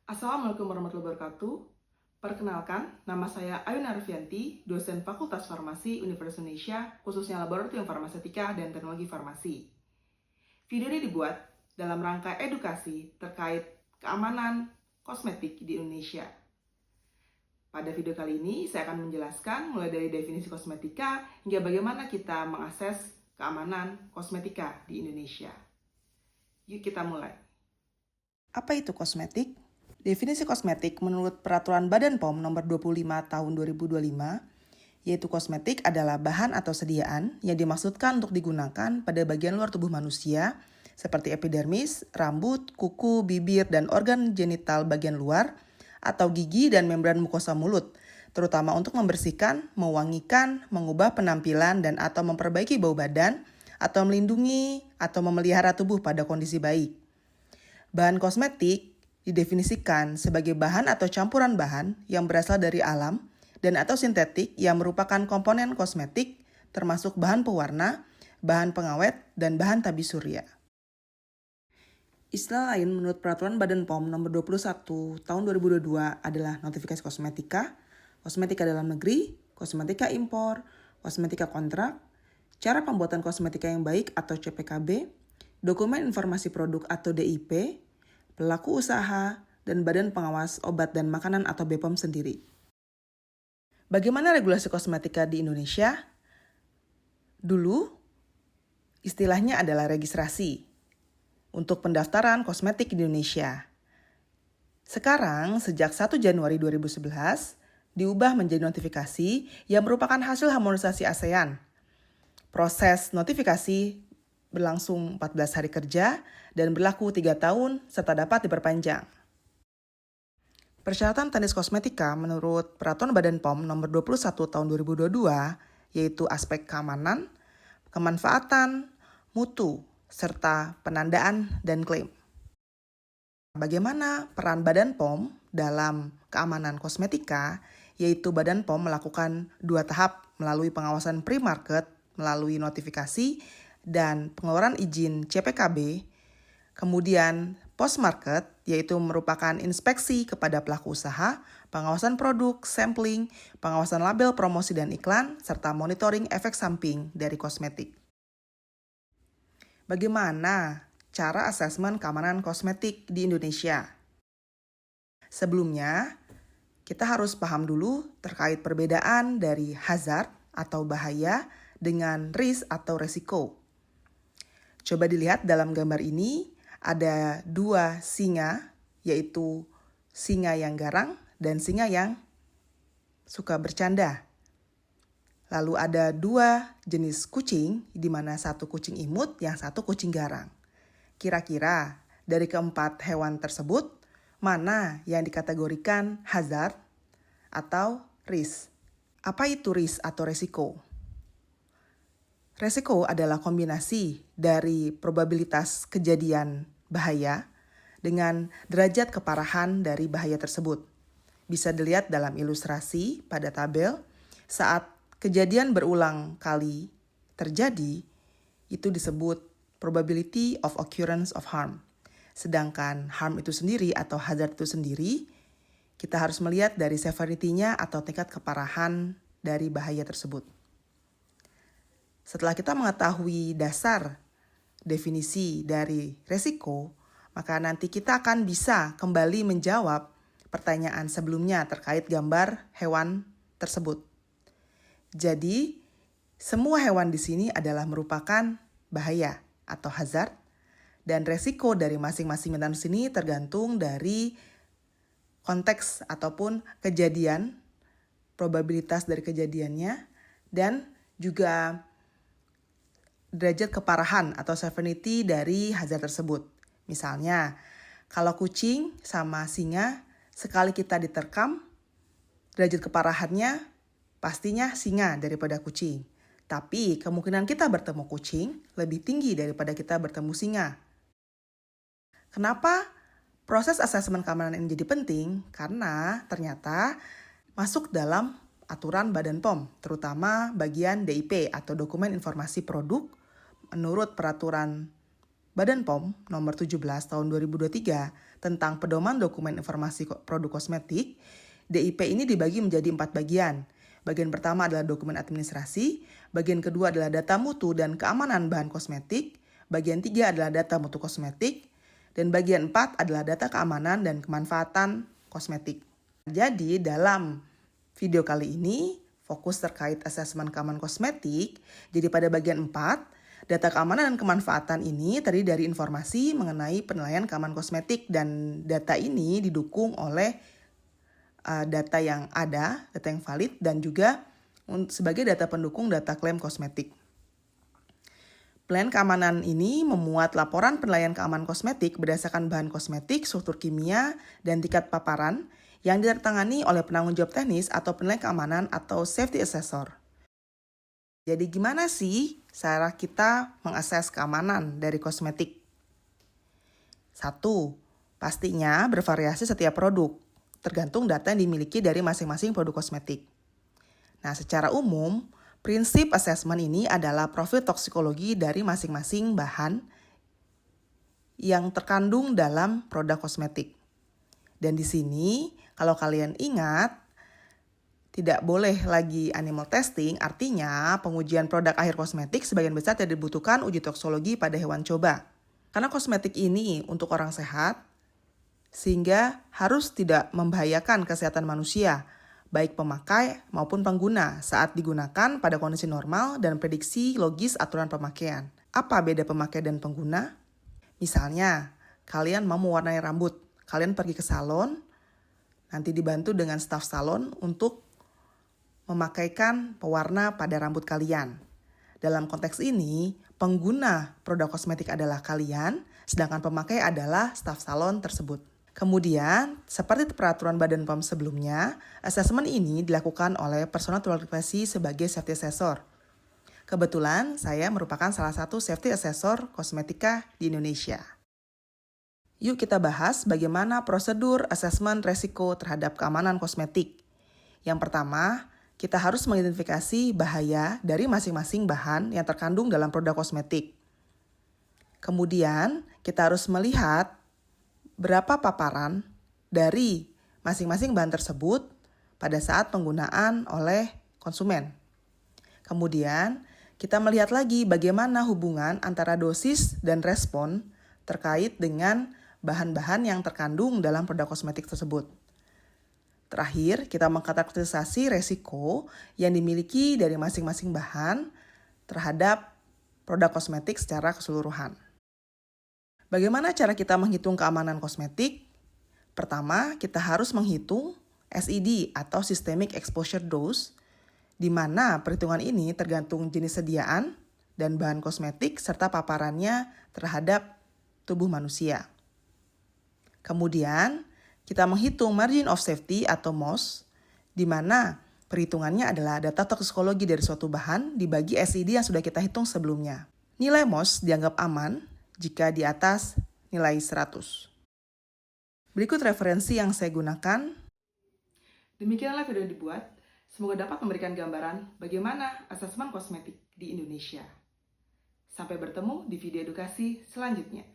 Assalamualaikum warahmatullahi wabarakatuh. Perkenalkan, nama saya Ayun Arfianti, dosen Fakultas Farmasi Universitas Indonesia, khususnya Laboratorium Farmaseutika dan Teknologi Farmasi. Video ini dibuat dalam rangka edukasi terkait keamanan kosmetik di Indonesia. Pada video kali ini, saya akan menjelaskan mulai dari definisi kosmetika hingga bagaimana kita mengakses keamanan kosmetika di Indonesia. Yuk kita mulai. Apa itu kosmetik? Definisi kosmetik menurut Peraturan Badan POM Nomor 25 Tahun 2025, yaitu kosmetik adalah bahan atau sediaan yang dimaksudkan untuk digunakan pada bagian luar tubuh manusia seperti epidermis, rambut, kuku, bibir, dan organ genital bagian luar atau gigi dan membran mukosa mulut, terutama untuk membersihkan, mewangikan, mengubah penampilan dan atau memperbaiki bau badan atau melindungi atau memelihara tubuh pada kondisi baik. Bahan kosmetik didefinisikan sebagai bahan atau campuran bahan yang berasal dari alam dan atau sintetik yang merupakan komponen kosmetik termasuk bahan pewarna, bahan pengawet, dan bahan tabis surya. Istilah lain menurut Peraturan Badan POM Nomor 21 Tahun 2022 adalah notifikasi kosmetika, kosmetika dalam negeri, kosmetika impor, kosmetika kontrak, cara pembuatan kosmetika yang baik atau CPKB, dokumen informasi produk atau DIP, pelaku usaha, dan Badan Pengawas Obat dan Makanan atau BPOM sendiri. Bagaimana regulasi kosmetika di Indonesia? Dulu, istilahnya adalah registrasi untuk pendaftaran kosmetik di Indonesia. Sekarang, sejak 1 Januari 2011, diubah menjadi notifikasi yang merupakan hasil harmonisasi ASEAN. Proses notifikasi berlangsung 14 hari kerja dan berlaku 3 tahun serta dapat diperpanjang. Persyaratan teknis kosmetika menurut Peraturan Badan POM Nomor 21 Tahun 2022 yaitu aspek keamanan, kemanfaatan, mutu, serta penandaan dan klaim. Bagaimana peran Badan POM dalam keamanan kosmetika? Yaitu Badan POM melakukan 2 tahap melalui pengawasan pre-market melalui notifikasi dan pengeluaran izin CPKB, kemudian post-market yaitu merupakan inspeksi kepada pelaku usaha, pengawasan produk, sampling, pengawasan label promosi dan iklan, serta monitoring efek samping dari kosmetik. Bagaimana cara asesmen keamanan kosmetik di Indonesia? Sebelumnya, kita harus paham dulu terkait perbedaan dari hazard atau bahaya dengan risk atau resiko. Coba dilihat dalam gambar ini, ada 2 singa, yaitu singa yang garang dan singa yang suka bercanda. Lalu ada 2 jenis kucing, di mana satu kucing imut, yang satu kucing garang. Kira-kira dari keempat hewan tersebut, mana yang dikategorikan hazard atau risk? Apa itu risk atau resiko? Resiko adalah kombinasi dari probabilitas kejadian bahaya dengan derajat keparahan dari bahaya tersebut. Bisa dilihat dalam ilustrasi pada tabel, saat kejadian berulang kali terjadi, itu disebut probability of occurrence of harm. Sedangkan harm itu sendiri atau hazard itu sendiri, kita harus melihat dari severity-nya atau tingkat keparahan dari bahaya tersebut. Setelah kita mengetahui dasar definisi dari resiko, maka nanti kita akan bisa kembali menjawab pertanyaan sebelumnya terkait gambar hewan tersebut. Jadi, semua hewan di sini adalah merupakan bahaya atau hazard, dan resiko dari masing-masing hewan sini tergantung dari konteks ataupun kejadian, probabilitas dari kejadiannya, dan juga derajat keparahan atau severity dari hazard tersebut. Misalnya, kalau kucing sama singa, sekali kita diterkam, derajat keparahannya pastinya singa daripada kucing. Tapi kemungkinan kita bertemu kucing lebih tinggi daripada kita bertemu singa. Kenapa proses asesmen keamanan ini jadi penting? Karena ternyata masuk dalam aturan Badan POM, terutama bagian DIP atau Dokumen Informasi Produk, menurut Peraturan Badan POM nomor 17 tahun 2023 tentang pedoman dokumen informasi produk kosmetik, DIP ini dibagi menjadi 4 bagian. Bagian pertama adalah dokumen administrasi, bagian kedua adalah data mutu dan keamanan bahan kosmetik, bagian 3 adalah data mutu kosmetik, dan bagian 4 adalah data keamanan dan kemanfaatan kosmetik. Jadi dalam video kali ini fokus terkait asesmen keamanan kosmetik. Jadi pada bagian 4, data keamanan dan kemanfaatan ini terdiri dari informasi mengenai penilaian keamanan kosmetik, dan data ini didukung oleh data yang ada, data yang valid, dan juga sebagai data pendukung data klaim kosmetik. Penilaian keamanan ini memuat laporan penilaian keamanan kosmetik berdasarkan bahan kosmetik, struktur kimia, dan tingkat paparan yang ditandatangani oleh penanggung jawab teknis atau penilai keamanan atau safety assessor. Jadi gimana sih cara kita mengakses keamanan dari kosmetik? 1. Pastinya bervariasi setiap produk, tergantung data yang dimiliki dari masing-masing produk kosmetik. Nah, secara umum, prinsip asesmen ini adalah profil toksikologi dari masing-masing bahan yang terkandung dalam produk kosmetik. Dan di sini, kalau kalian ingat, tidak boleh lagi animal testing, artinya pengujian produk akhir kosmetik sebagian besar tidak dibutuhkan uji toksikologi pada hewan coba. Karena kosmetik ini untuk orang sehat, sehingga harus tidak membahayakan kesehatan manusia, baik pemakai maupun pengguna saat digunakan pada kondisi normal dan prediksi logis aturan pemakaian. Apa beda pemakai dan pengguna? Misalnya, kalian mau mewarnai rambut, kalian pergi ke salon, nanti dibantu dengan staf salon untuk memakaikan pewarna pada rambut kalian. Dalam konteks ini, pengguna produk kosmetik adalah kalian, sedangkan pemakai adalah staf salon tersebut. Kemudian, seperti peraturan Badan POM sebelumnya, asesmen ini dilakukan oleh personal terkualifikasi sebagai safety assessor. Kebetulan, saya merupakan salah satu safety assessor kosmetika di Indonesia. Yuk kita bahas bagaimana prosedur asesmen resiko terhadap keamanan kosmetik. Yang pertama, kita harus mengidentifikasi bahaya dari masing-masing bahan yang terkandung dalam produk kosmetik. Kemudian, kita harus melihat berapa paparan dari masing-masing bahan tersebut pada saat penggunaan oleh konsumen. Kemudian, kita melihat lagi bagaimana hubungan antara dosis dan respon terkait dengan bahan-bahan yang terkandung dalam produk kosmetik tersebut. Terakhir, kita mengkategorisasi resiko yang dimiliki dari masing-masing bahan terhadap produk kosmetik secara keseluruhan. Bagaimana cara kita menghitung keamanan kosmetik? Pertama, kita harus menghitung SED atau Systemic Exposure Dose, di mana perhitungan ini tergantung jenis sediaan dan bahan kosmetik serta paparannya terhadap tubuh manusia. Kemudian, kita menghitung margin of safety atau MOS, di mana perhitungannya adalah data toksikologi dari suatu bahan dibagi SED yang sudah kita hitung sebelumnya. Nilai MOS dianggap aman jika di atas nilai 100. Berikut referensi yang saya gunakan. Demikianlah video dibuat. Semoga dapat memberikan gambaran bagaimana asesmen kosmetik di Indonesia. Sampai bertemu di video edukasi selanjutnya.